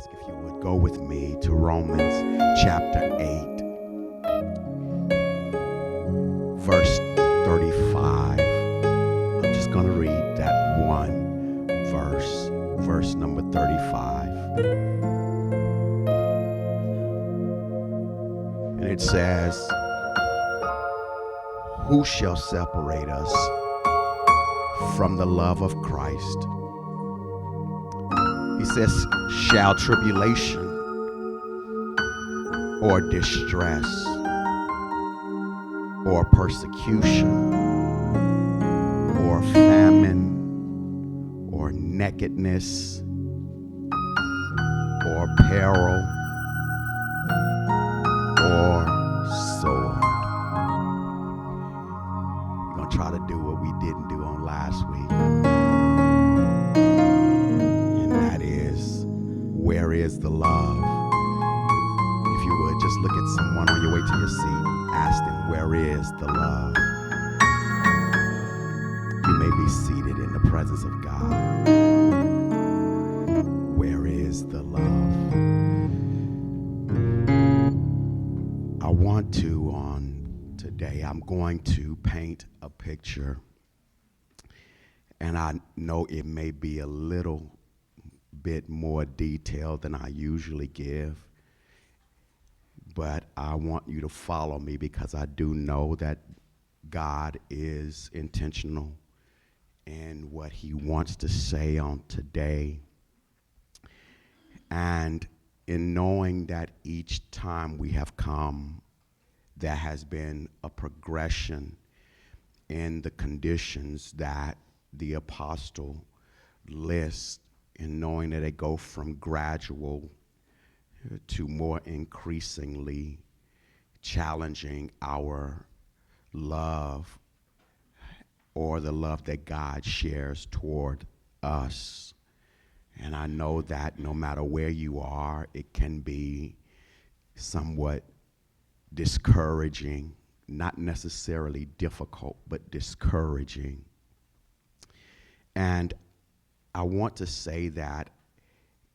ask if you would go with me to Romans chapter 8, verse 35. I'm just going to read that one verse number 35. And it says, "Who shall separate us from the love of Christ?" He says, "Shall tribulation or distress or persecution or famine or nakedness or peril or sword?" We're going to try to do what we didn't do on last week. And that is, where is the love? If you would, just look at someone on your way to your seat. Ask them, where is the love? You may be seated in the presence of God. Where is the love? I want to, on today, I'm going to paint a picture. And I know it may be a little bit more detailed than I usually give. But I want you to follow me because I do know that God is intentional in what he wants to say on today. And in knowing that each time we have come, there has been a progression in the conditions that the apostle lists, in knowing that they go from gradual to more increasingly challenging our love, or the love that God shares toward us. And I know that no matter where you are, it can be somewhat discouraging, not necessarily difficult, but discouraging. And I want to say that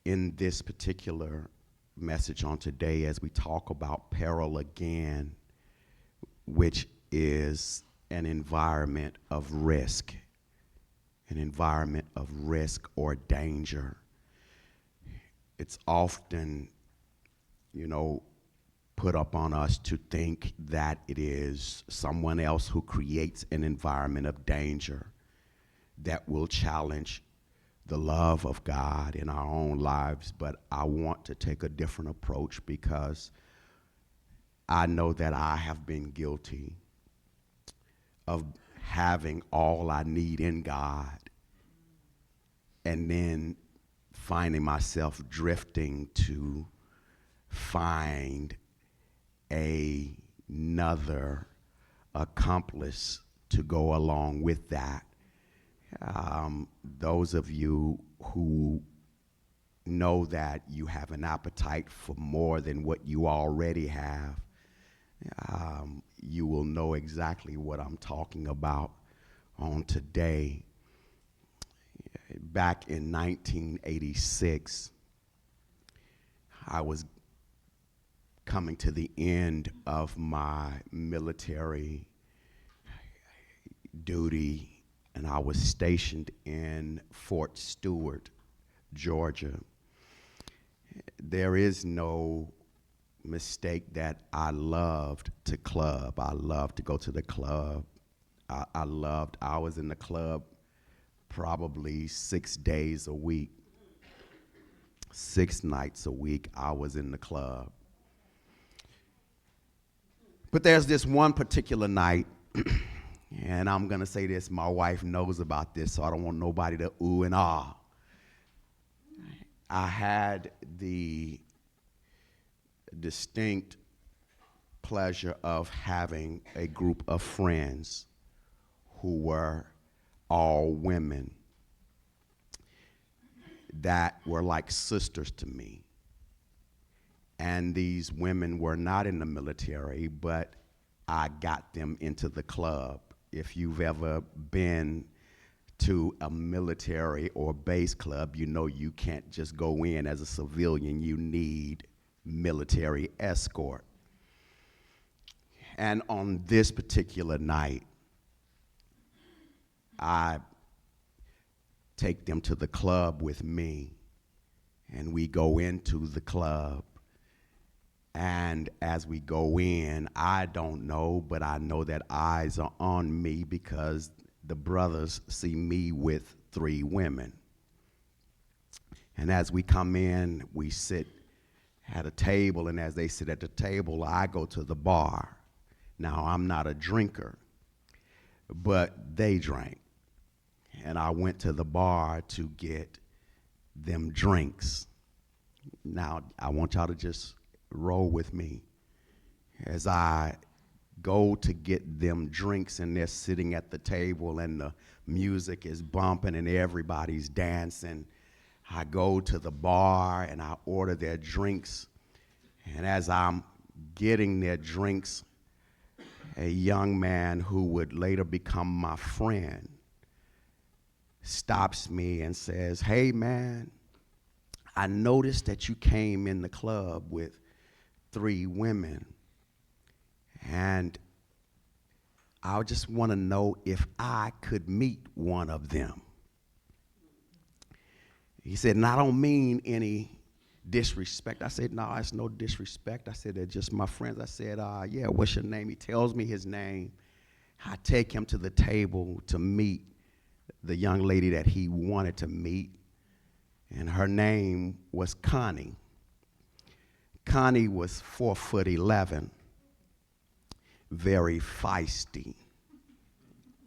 in this particular message on today, as we talk about peril again, which is an environment of risk, or danger. It's often, put up on us to think that it is someone else who creates an environment of danger that will challenge the love of God in our own lives. But I want to take a different approach because I know that I have been guilty of having all I need in God and then finding myself drifting to find another accomplice to go along with that. Those of you who know that you have an appetite for more than what you already have, you will know exactly what I'm talking about on today. Back in 1986, I was coming to the end of my military duty, and I was stationed in Fort Stewart, Georgia. There is no mistake that I loved to club. I loved to go to the club. I was in the club probably 6 days a week. 6 nights a week I was in the club. But there's this one particular night, and I'm going to say this, my wife knows about this, so I don't want nobody to ooh and ah. I had the distinct pleasure of having a group of friends who were all women that were like sisters to me. And these women were not in the military, but I got them into the club. If you've ever been to a military or base club, you know you can't just go in as a civilian. You need military escort. And on this particular night, I take them to the club with me, and we go into the club. And as we go in, I don't know, but I know that eyes are on me because the brothers see me with 3 women. And as we come in, we sit at a table, and as they sit at the table, I go to the bar. Now, I'm not a drinker, but they drank. And I went to the bar to get them drinks. Now, I want y'all to just roll with me as I go to get them drinks, and they're sitting at the table and the music is bumping and everybody's dancing. I go to the bar and I order their drinks, and as I'm getting their drinks, a young man who would later become my friend stops me and says, "Hey man, I noticed that you came in the club with 3 women, and I just want to know if I could meet one of them." He said, and I don't mean any disrespect. I said, no, it's no disrespect. I said, they're just my friends. I said, yeah, what's your name? He tells me his name. I take him to the table to meet the young lady that he wanted to meet, and her name was Connie. Connie was 4'11", very feisty.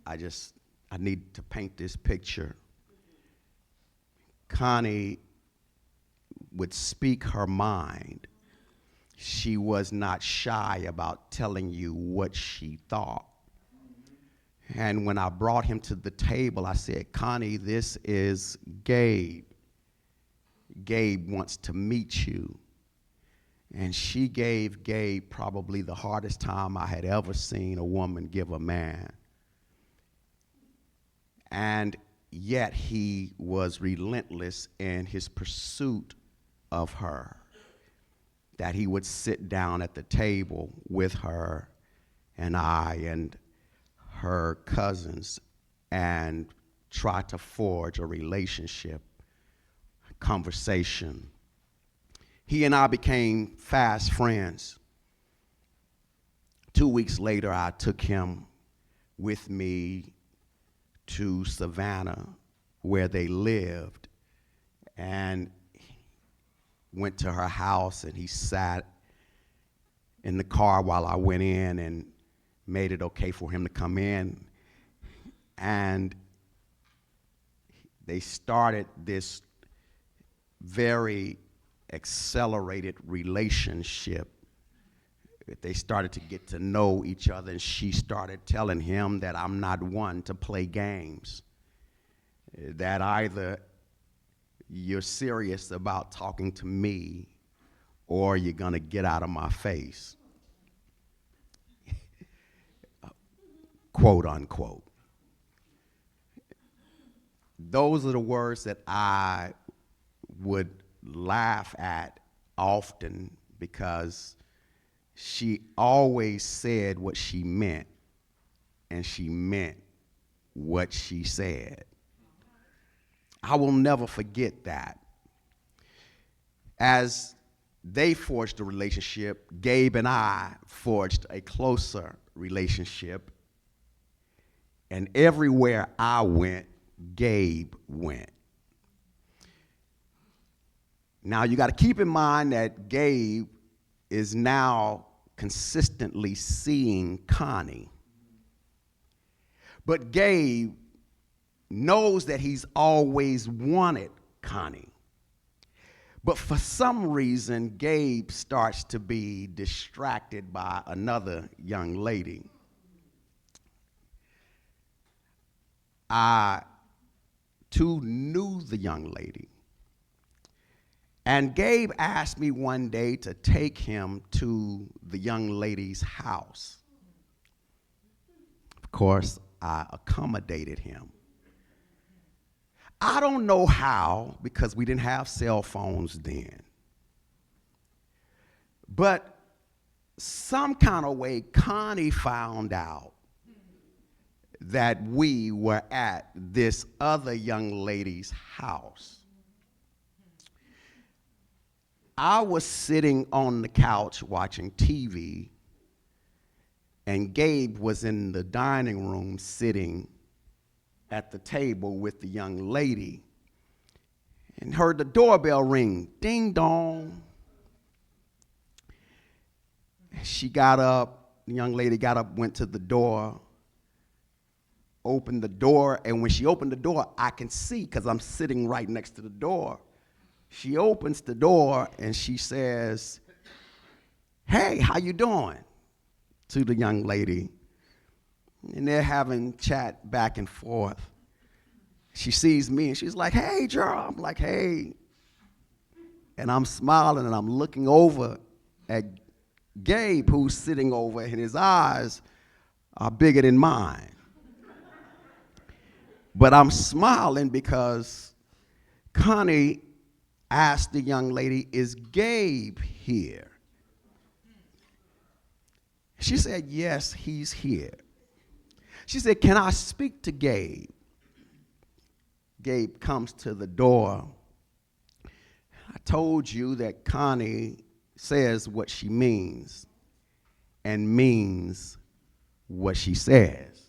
I need to paint this picture. Connie would speak her mind. She was not shy about telling you what she thought. And when I brought him to the table, I said, "Connie, this is Gabe. Gabe wants to meet you." And she gave Gabe probably the hardest time I had ever seen a woman give a man. And yet he was relentless in his pursuit of her, that he would sit down at the table with her and I and her cousins and try to forge a relationship, conversation. He and I became fast friends. 2 weeks later, I took him with me to Savannah, where they lived, and went to her house, and he sat in the car while I went in and made it okay for him to come in. And they started this very accelerated relationship. They started to get to know each other, and she started telling him that I'm not one to play games, that either you're serious about talking to me or you're going to get out of my face, quote unquote. Those are the words that I would laugh at often, because she always said what she meant, and she meant what she said. I will never forget that. As they forged a relationship, Gabe and I forged a closer relationship, and everywhere I went, Gabe went. Now, you got to keep in mind that Gabe is now consistently seeing Connie. But Gabe knows that he's always wanted Connie. But for some reason, Gabe starts to be distracted by another young lady. I, too, knew the young lady. And Gabe asked me one day to take him to the young lady's house. Of course, I accommodated him. I don't know how, because we didn't have cell phones then. But some kind of way, Connie found out that we were at this other young lady's house. I was sitting on the couch watching TV, and Gabe was in the dining room sitting at the table with the young lady, and heard the doorbell ring, ding dong. She got up, the young lady got up, went to the door, opened the door, and when she opened the door, I can see because I'm sitting right next to the door. She opens the door and she says, "Hey, how you doing?" to the young lady. And they're having chat back and forth. She sees me and she's like, "Hey, Gerald." I'm like, "Hey." And I'm smiling and I'm looking over at Gabe, who's sitting over, and his eyes are bigger than mine. But I'm smiling because Connie asked the young lady, "Is Gabe here?" She said, "Yes, he's here." She said, "Can I speak to Gabe?" Gabe comes to the door. I told you that Connie says what she means and means what she says.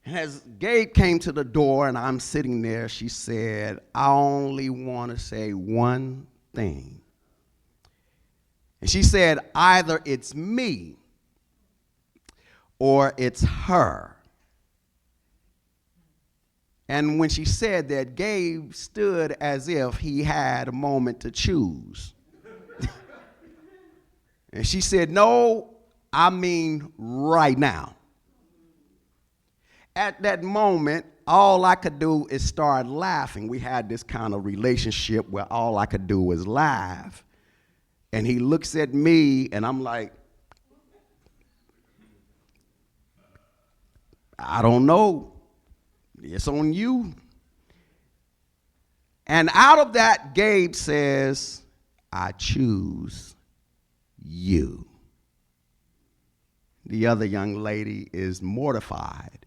And as Gabe came to the door and I'm sitting there, she said, "I only want to say one thing." And she said, "Either it's me or it's her." And when she said that, Gabe stood as if he had a moment to choose. And she said, "No, I mean right now." At that moment, all I could do is start laughing. We had this kind of relationship where all I could do was laugh. And he looks at me, and I'm like, "I don't know. It's on you." And out of that, Gabe says, "I choose you." The other young lady is mortified.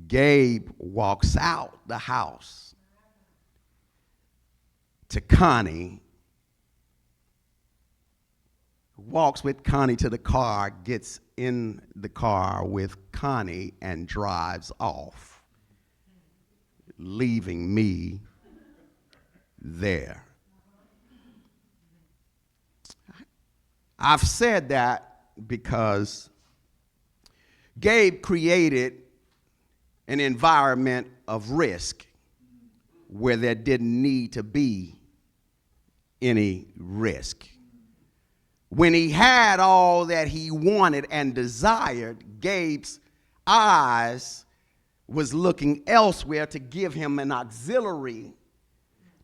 Gabe walks out the house to Connie, walks with Connie to the car, gets in the car with Connie, and drives off, leaving me there. I've said that because Gabe created an environment of risk where there didn't need to be any risk. When he had all that he wanted and desired, Gabe's eyes was looking elsewhere to give him an auxiliary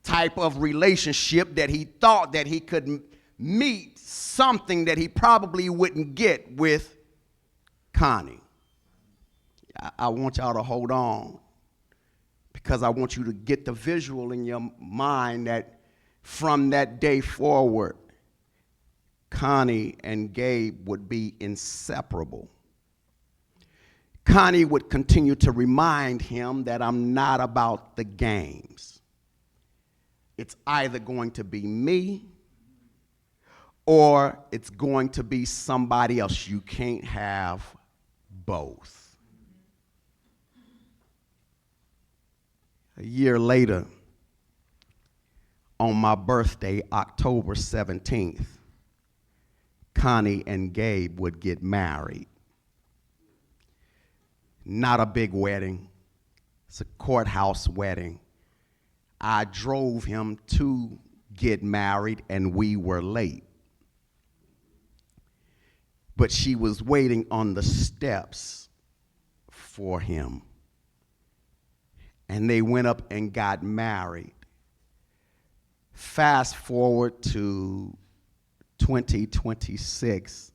type of relationship that he thought that he could meet something that he probably wouldn't get with Connie. I want y'all to hold on, because I want you to get the visual in your mind that from that day forward, Connie and Gabe would be inseparable. Connie would continue to remind him that I'm not about the games. It's either going to be me or it's going to be somebody else. You can't have both. A year later, on my birthday, October 17th, Connie and Gabe would get married. Not a big wedding. It's a courthouse wedding. I drove him to get married, and we were late. But she was waiting on the steps for him. And they went up and got married. Fast forward to 2026,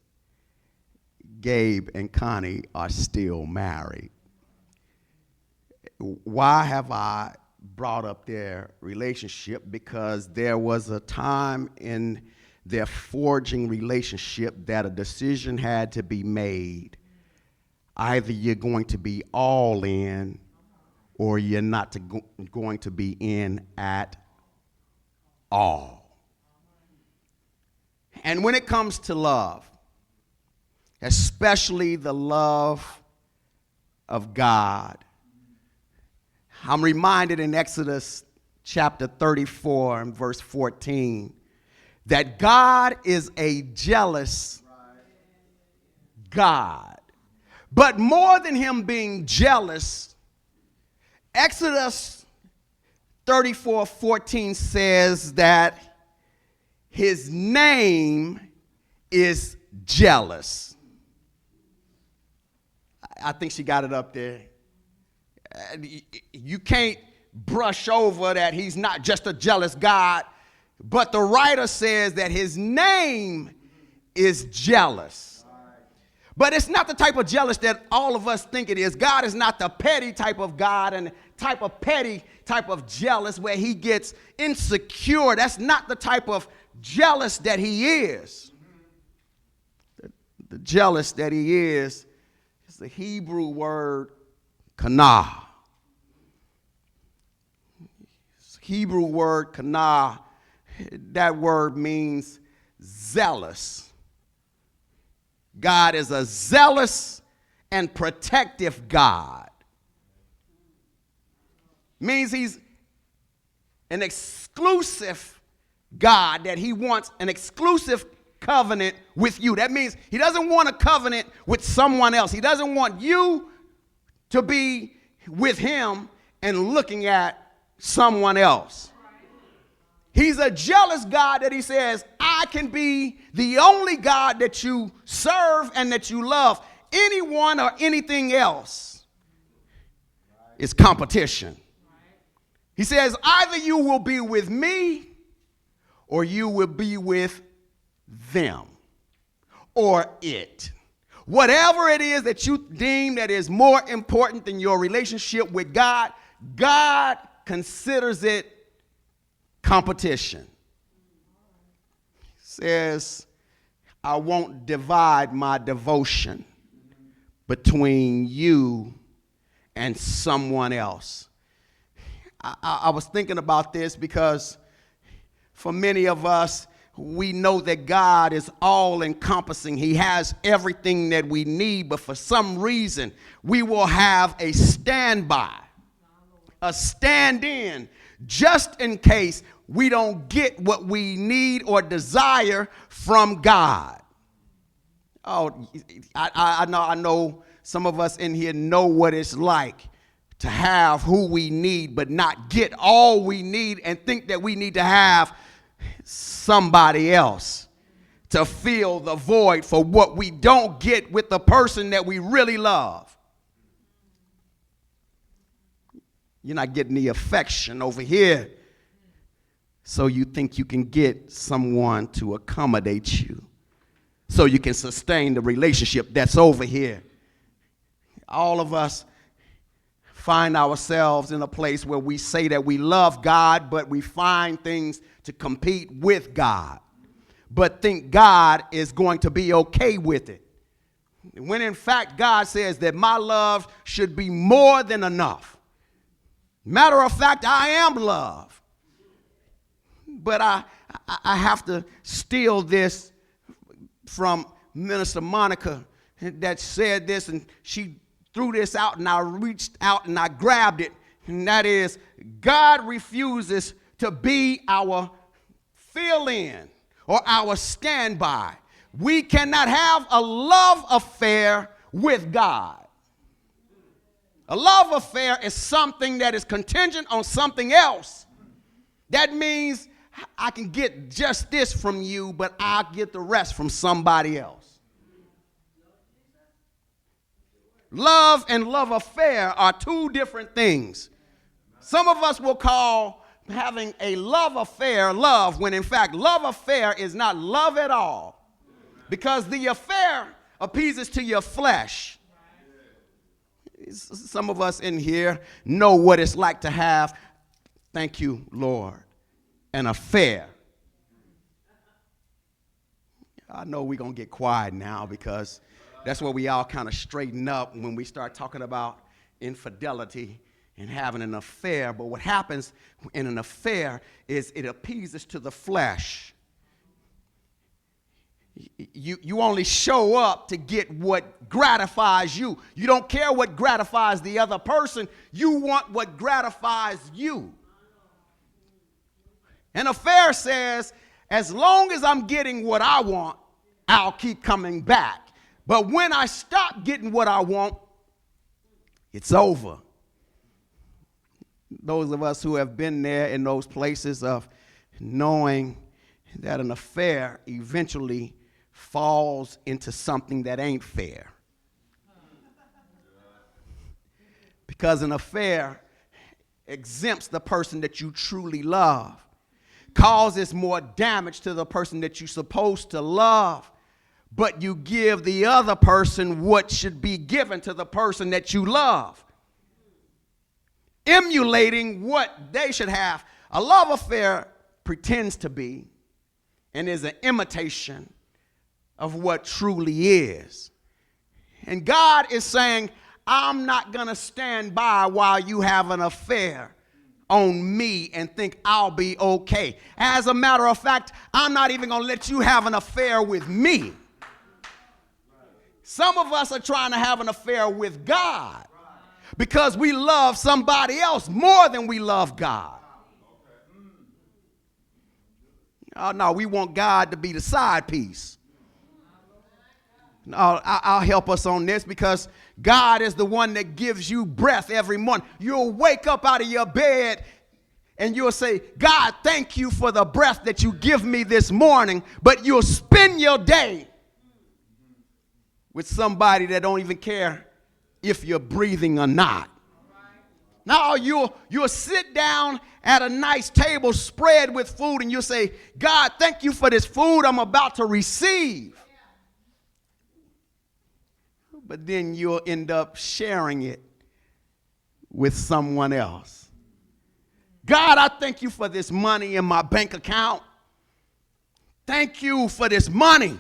Gabe and Connie are still married. why have I brought up their relationship? Because there was a time in their forging relationship that a decision had to be made. Either you're going to be all in or you're not going to be in at all. And when it comes to love, especially the love of God, I'm reminded in Exodus chapter 34 and verse 14 that God is a jealous God. But more than him being jealous, Exodus 34:14 says that his name is jealous. I think she got it up there. You can't brush over that he's not just a jealous God, but the writer says that his name is jealous. But it's not the type of jealous that all of us think it is. God is not the petty type of God and petty type of jealous where he gets insecure. That's not the type of jealous that he is. The jealous that he is the Hebrew word kanah. Hebrew word kanah, that word means zealous. God is a zealous and protective God. Means he's an exclusive God, that he wants an exclusive covenant with you. That means he doesn't want a covenant with someone else. He doesn't want you to be with him and looking at someone else. He's a jealous God that he says, I can be the only God that you serve and that you love. Anyone or anything else is competition. He says, either you will be with me or you will be with them or it. Whatever it is that you deem that is more important than your relationship with God, God considers it competition. He says, I won't divide my devotion between you and someone else. I was thinking about this because for many of us, we know that God is all encompassing. He has everything that we need, but for some reason, we will have a standby, a stand-in, just in case we don't get what we need or desire from God. Oh, I know some of us in here know what it's like to have who we need, but not get all we need and think that we need to have somebody else to fill the void for what we don't get with the person that we really love. You're not getting the affection over here, so you think you can get someone to accommodate you so you can sustain the relationship that's over here. All of us find ourselves in a place where we say that we love God, but we find things to compete with God, but think God is going to be okay with it. When in fact, God says that my love should be more than enough. Matter of fact, I am love. But I have to steal this from Minister Monica that said this, and she threw this out, and I reached out and I grabbed it, and that is, God refuses to be our fill-in or our standby. We cannot have a love affair with God. A love affair is something that is contingent on something else. That means I can get just this from you, but I'll get the rest from somebody else. Love and love affair are two different things. Some of us will call having a love affair love, when in fact love affair is not love at all, because the affair appeases to your flesh. Some of us in here know what it's like to have, thank you, Lord, an affair. I know we're going to get quiet now because that's where we all kind of straighten up when we start talking about infidelity and having an affair. But what happens in an affair is it appeases to the flesh. You only show up to get what gratifies you. You don't care what gratifies the other person. You want what gratifies you. An affair says, as long as I'm getting what I want, I'll keep coming back. But when I stop getting what I want, it's over. Those of us who have been there in those places of knowing that an affair eventually falls into something that ain't fair. Because an affair exempts the person that you truly love, causes more damage to the person that you're supposed to love, but you give the other person what should be given to the person that you love, emulating what they should have. A love affair pretends to be and is an imitation of what truly is. And God is saying, I'm not going to stand by while you have an affair on me and think I'll be okay. As a matter of fact, I'm not even going to let you have an affair with me. Some of us are trying to have an affair with God because we love somebody else more than we love God. Oh, no, we want God to be the side piece. No, I'll help us on this because God is the one that gives you breath every morning. You'll wake up out of your bed and you'll say, God, thank you for the breath that you give me this morning, but you'll spend your day with somebody that don't even care if you're breathing or not. Now you'll sit down at a nice table spread with food and you'll say, God, thank you for this food I'm about to receive. But then you'll end up sharing it with someone else. God, I thank you for this money in my bank account. Thank you for this money.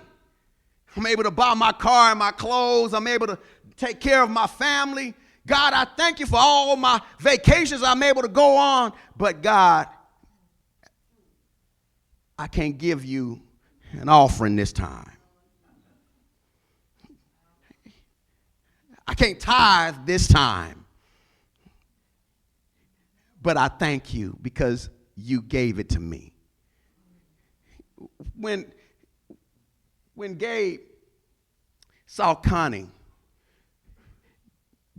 I'm able to buy my car and my clothes. I'm able to take care of my family. God, I thank you for all my vacations I'm able to go on. But God, I can't give you an offering this time. I can't tithe this time. But I thank you because you gave it to me. When Gabe saw Connie,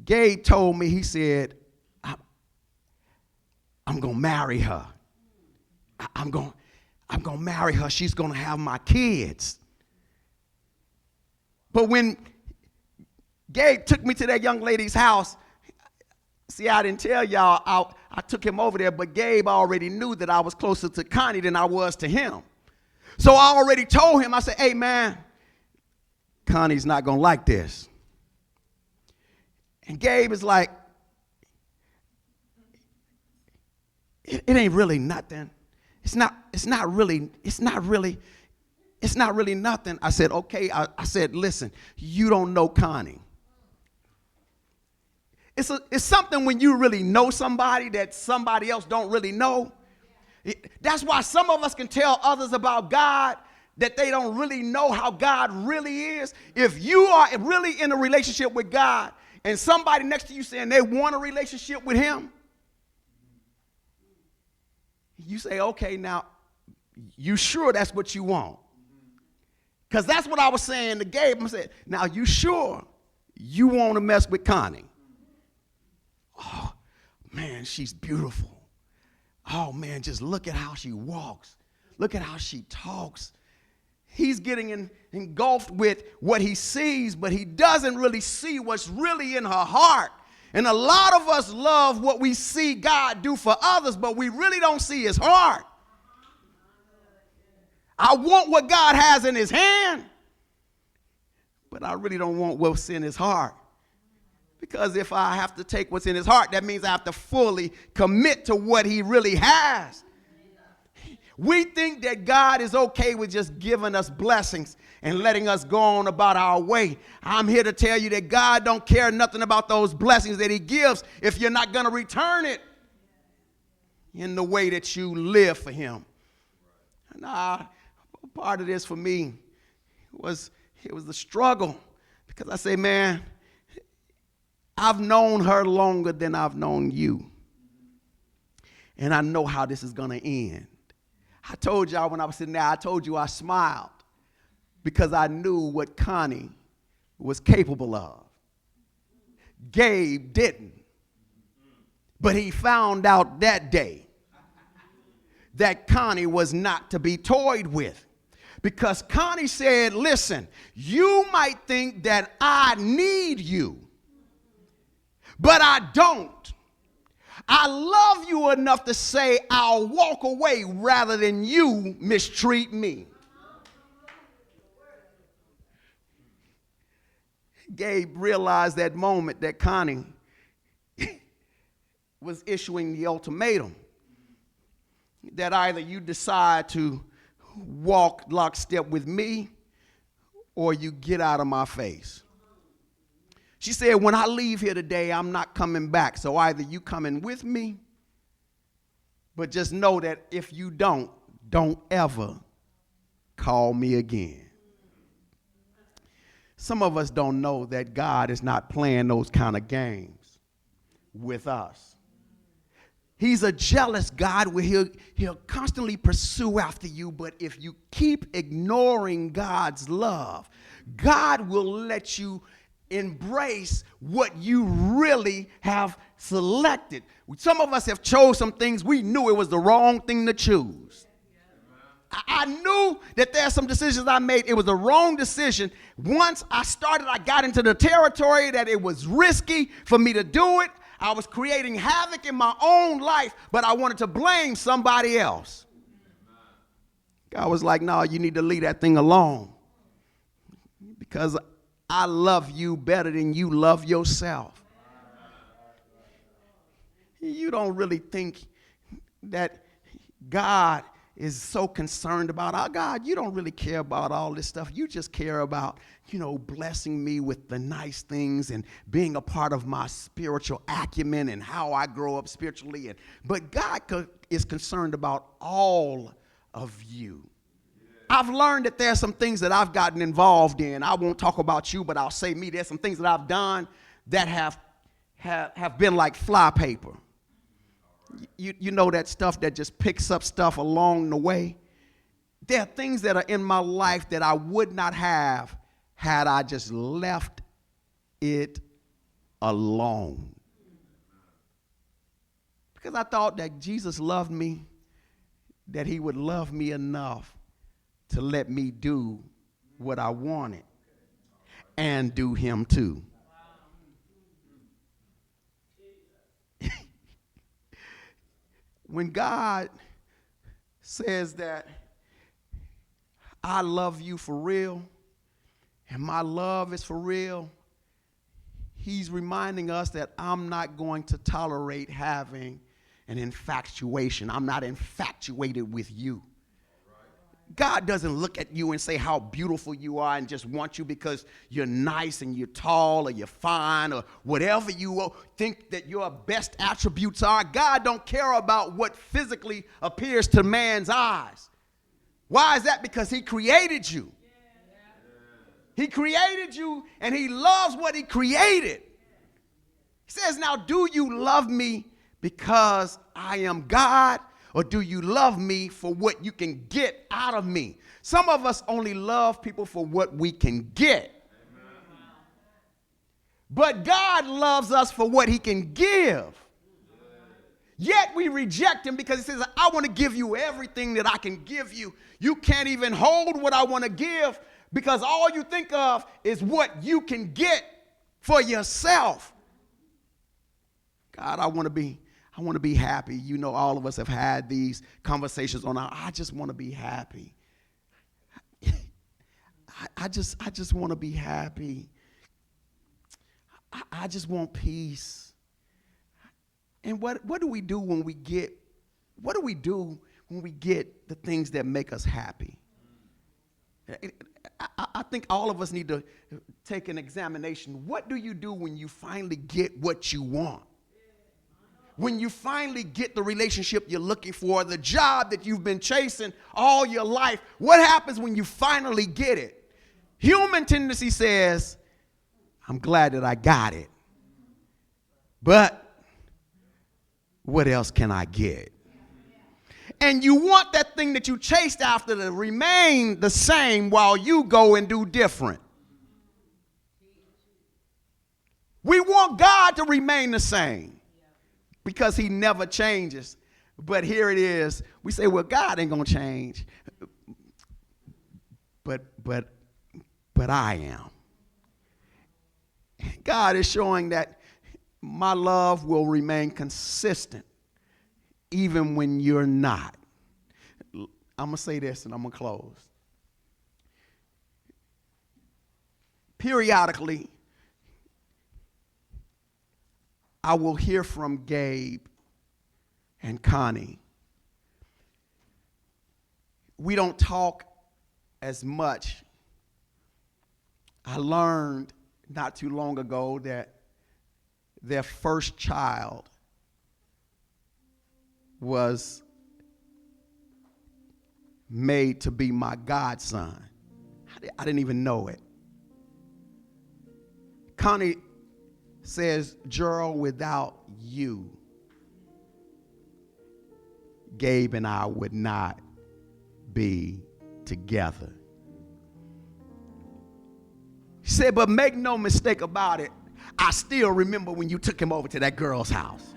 Gabe told me, he said, I'm going to marry her. I'm going to marry her. She's going to have my kids. But when Gabe took me to that young lady's house, see, I didn't tell y'all, I took him over there, but Gabe already knew that I was closer to Connie than I was to him. So I already told him, I said, hey, man, Connie's not going to like this. And Gabe is like, it ain't really nothing. It's not really nothing. I said, okay. I said, listen, you don't know Connie. It's something when you really know somebody that somebody else don't really know. That's why some of us can tell others about God that they don't really know how God really is. If you are really in a relationship with God and somebody next to you saying they want a relationship with him, you say, okay, now, you sure that's what you want? Because that's what I was saying to Gabe. I said, now, you sure you want to mess with Connie? Oh, man, she's beautiful. Oh, man, just look at how she walks. Look at how she talks. He's getting engulfed with what he sees, but he doesn't really see what's really in her heart. And a lot of us love what we see God do for others, but we really don't see his heart. I want what God has in his hand, but I really don't want what's in his heart. Because if I have to take what's in his heart, that means I have to fully commit to what he really has. We think that God is okay with just giving us blessings and letting us go on about our way. I'm here to tell you that God don't care nothing about those blessings that he gives if you're not going to return it in the way that you live for him. And part of this for me was the struggle, because I say, man, I've known her longer than I've known you. And I know how this is going to end. I told y'all when I was sitting there, I told you I smiled because I knew what Connie was capable of. Gabe didn't. But he found out that day that Connie was not to be toyed with. Because Connie said, listen, you might think that I need you, but I don't. I love you enough to say I'll walk away rather than you mistreat me. Gabe realized that moment that Connie was issuing the ultimatum that either you decide to walk lockstep with me or you get out of my face. She said, when I leave here today, I'm not coming back. So either you coming with me, but just know that if you don't ever call me again. Some of us don't know that God is not playing those kind of games with us. He's a jealous God where he'll constantly pursue after you, but if you keep ignoring God's love, God will let you embrace what you really have selected. Some of us have chose some things we knew it was the wrong thing to choose. I knew that there are some decisions I made. It was the wrong decision. Once I got into the territory that it was risky for me to do it. I was creating havoc in my own life, but I wanted to blame somebody else. God was like, no, you need to leave that thing alone. Because I love you better than you love yourself. You don't really think that God is so concerned about, God, you don't really care about all this stuff. You just care about, blessing me with the nice things and being a part of my spiritual acumen and how I grow up spiritually. But God is concerned about all of you. I've learned that there are some things that I've gotten involved in. I won't talk about you, but I'll say me. There's some things that I've done that have been like fly paper. You know that stuff that just picks up stuff along the way? There are things that are in my life that I would not have had I just left it alone. Because I thought that Jesus loved me, that he would love me enough to let me do what I wanted and do him too. When God says that I love you for real and my love is for real, he's reminding us that I'm not going to tolerate having an infatuation. I'm not infatuated with you. God doesn't look at you and say how beautiful you are and just want you because you're nice and you're tall or you're fine or whatever you think that your best attributes are. God don't care about what physically appears to man's eyes. Why is that? Because he created you. He created you and he loves what he created. He says, now, do you love me because I am God? Or do you love me for what you can get out of me? Some of us only love people for what we can get. Amen. But God loves us for what he can give. Yet we reject him because he says, I want to give you everything that I can give you. You can't even hold what I want to give because all you think of is what you can get for yourself. God, I want to be happy. You know, all of us have had these conversations on I just want to be happy. I just want to be happy. I just want peace. And what do we do when we get, what do we do when we get the things that make us happy? I think all of us need to take an examination. What do you do when you finally get what you want? When you finally get the relationship you're looking for, the job that you've been chasing all your life, what happens when you finally get it? Human tendency says, I'm glad that I got it, but what else can I get? And you want that thing that you chased after to remain the same while you go and do different. We want God to remain the same because he never changes. But here it is. We say, well, God ain't going to change. But I am. God is showing that my love will remain consistent even when you're not. I'm going to say this and I'm going to close. Periodically, I will hear from Gabe and Connie. We don't talk as much. I learned not too long ago that their first child was made to be my godson. I didn't even know it. Connie says, Gerald, without you, Gabe and I would not be together. She said, but make no mistake about it, I still remember when you took him over to that girl's house.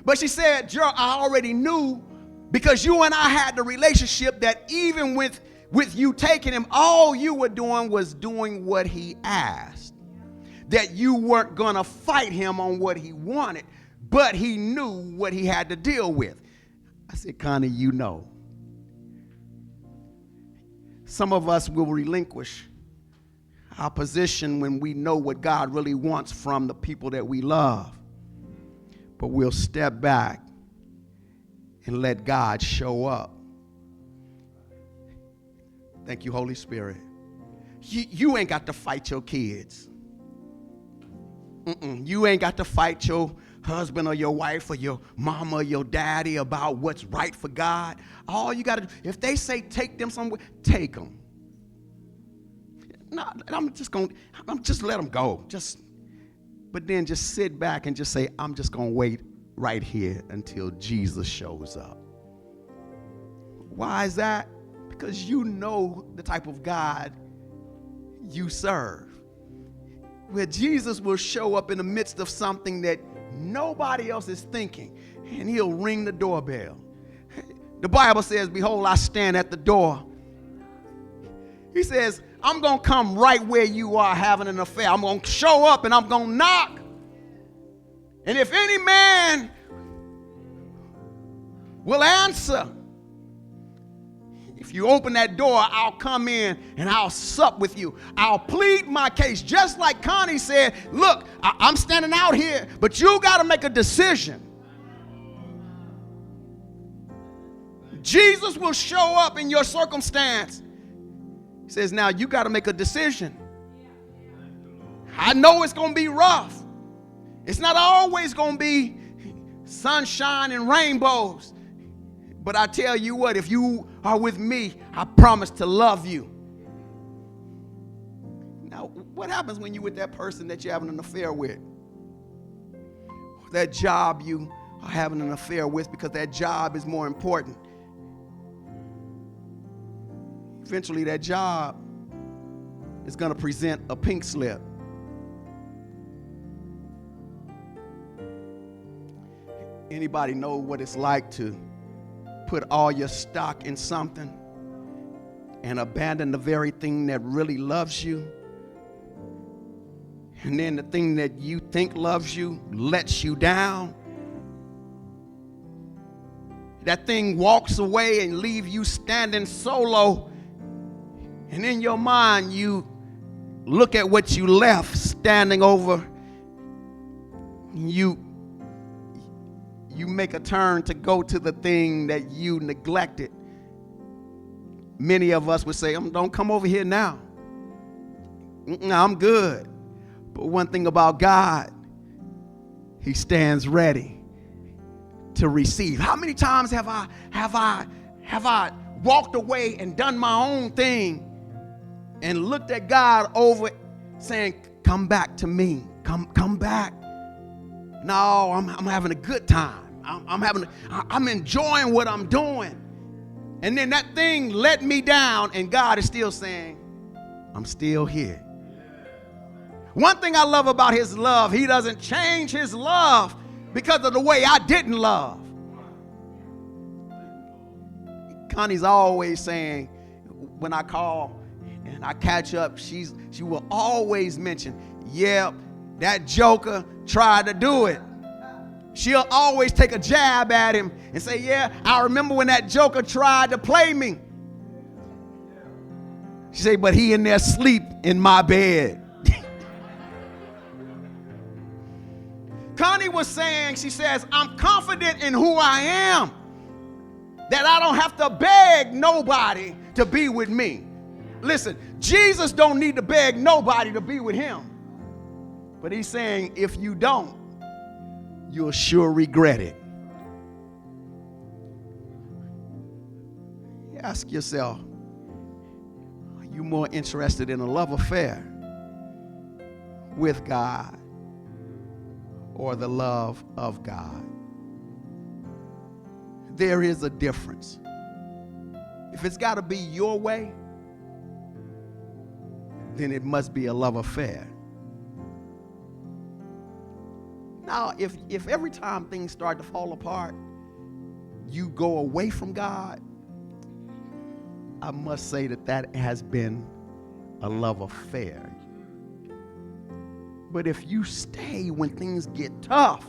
But she said, Gerald, I already knew because you and I had the relationship that even with you taking him, all you were doing was doing what he asked. That you weren't going to fight him on what he wanted, but he knew what he had to deal with. I said, Connie, you know. Some of us will relinquish our position when we know what God really wants from the people that we love. But we'll step back and let God show up. Thank you, Holy Spirit. You ain't got to fight your kids. You ain't got to fight your husband or your wife or your mama or your daddy about what's right for God. All you got to do, if they say take them somewhere, take them. No, I'm just let them go. But then just sit back and just say, I'm just going to wait right here until Jesus shows up. Why is that? Because you know the type of God you serve. Where Jesus will show up in the midst of something that nobody else is thinking, and he'll ring the doorbell. The Bible says, behold, I stand at the door. He says, I'm going to come right where you are having an affair. I'm going to show up and I'm going to knock. And if any man will answer, if you open that door, I'll come in and I'll sup with you. I'll plead my case. Just like Connie said, look, I'm standing out here, but you got to make a decision. Jesus will show up in your circumstance. He says, now you got to make a decision. I know it's going to be rough. It's not always going to be sunshine and rainbows. But I tell you what, if you are with me, I promise to love you. Now, what happens when you're with that person that you're having an affair with? That job you are having an affair with because that job is more important. Eventually, that job is going to present a pink slip. Anybody know what it's like to put all your stock in something and abandon the very thing that really loves you? And then the thing that you think loves you lets you down. That thing walks away and leaves you standing solo And in your mind, you look at what you left standing over. You make a turn to go to the thing that you neglected. Many of us would say, don't come over here now. I'm good. But one thing about God, he stands ready to receive. How many times have I walked away and done my own thing and looked at God over saying, come back to me. Come back. No, I'm having a good time. I'm enjoying what I'm doing. And then that thing let me down, and God is still saying, I'm still here. One thing I love about his love, he doesn't change his love because of the way I didn't love. Connie's always saying, when I call and I catch up, she will always mention, yeah, that joker tried to do it. She'll always take a jab at him and say, yeah, I remember when that joker tried to play me. She say, but he in there asleep in my bed. Connie was saying, she says, I'm confident in who I am, that I don't have to beg nobody to be with me. Listen, Jesus don't need to beg nobody to be with him. But he's saying, if you don't, you'll sure regret it. You ask yourself, are you more interested in a love affair with God or the love of God? There is a difference. If it's got to be your way, then it must be a love affair. Now, if every time things start to fall apart, you go away from God, I must say that has been a love affair. But if you stay when things get tough,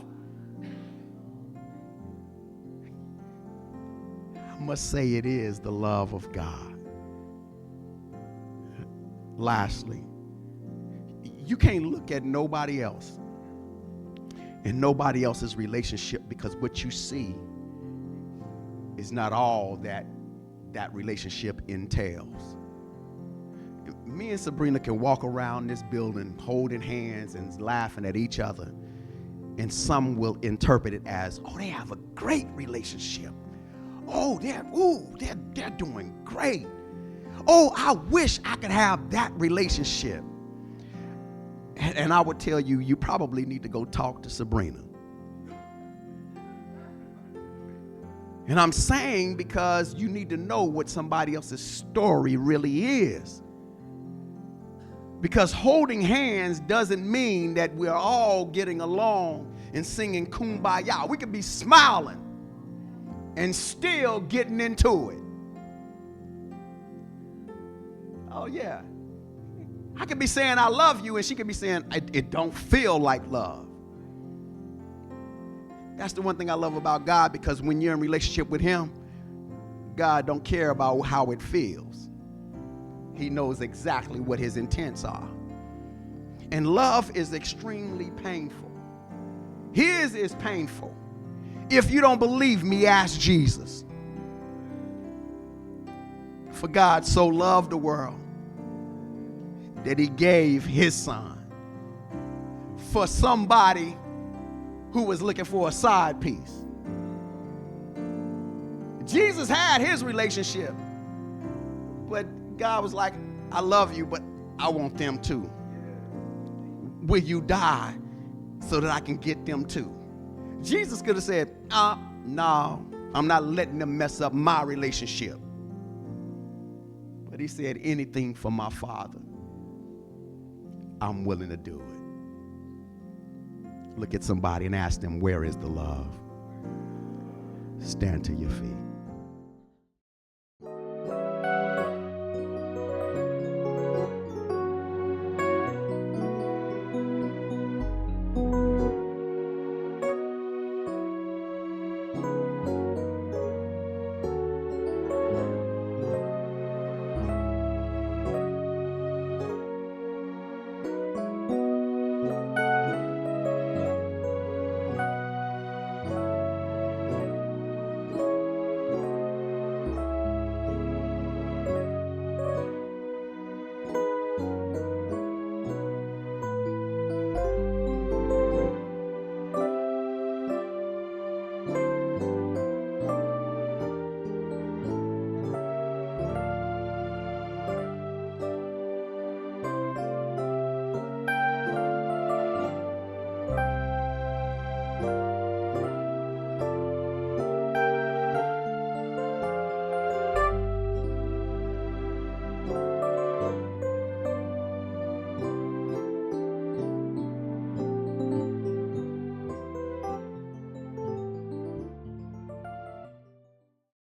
I must say it is the love of God. Lastly, you can't look at nobody else and nobody else's relationship, because what you see is not all that relationship entails. Me and Sabrina can walk around this building holding hands and laughing at each other, and some will interpret it as, oh, they have a great relationship. Oh, they're doing great. Oh, I wish I could have that relationship. And I would tell you, you probably need to go talk to Sabrina. And I'm saying because you need to know what somebody else's story really is. Because holding hands doesn't mean that we're all getting along and singing Kumbaya. We could be smiling and still getting into it. Oh, yeah. I could be saying I love you, and she could be saying it don't feel like love. That's the one thing I love about God, because when you're in relationship with him, God don't care about how it feels. He knows exactly what his intents are. And love is extremely painful. His is painful. If you don't believe me, ask Jesus. For God so loved the world that he gave his son for somebody who was looking for a side piece. Jesus had his relationship, but God was like, I love you, but I want them too. Will you die so that I can get them too? Jesus could have said, no, I'm not letting them mess up my relationship. But he said, anything for my Father, I'm willing to do it. Look at somebody and ask them, where is the love? Stand to your feet.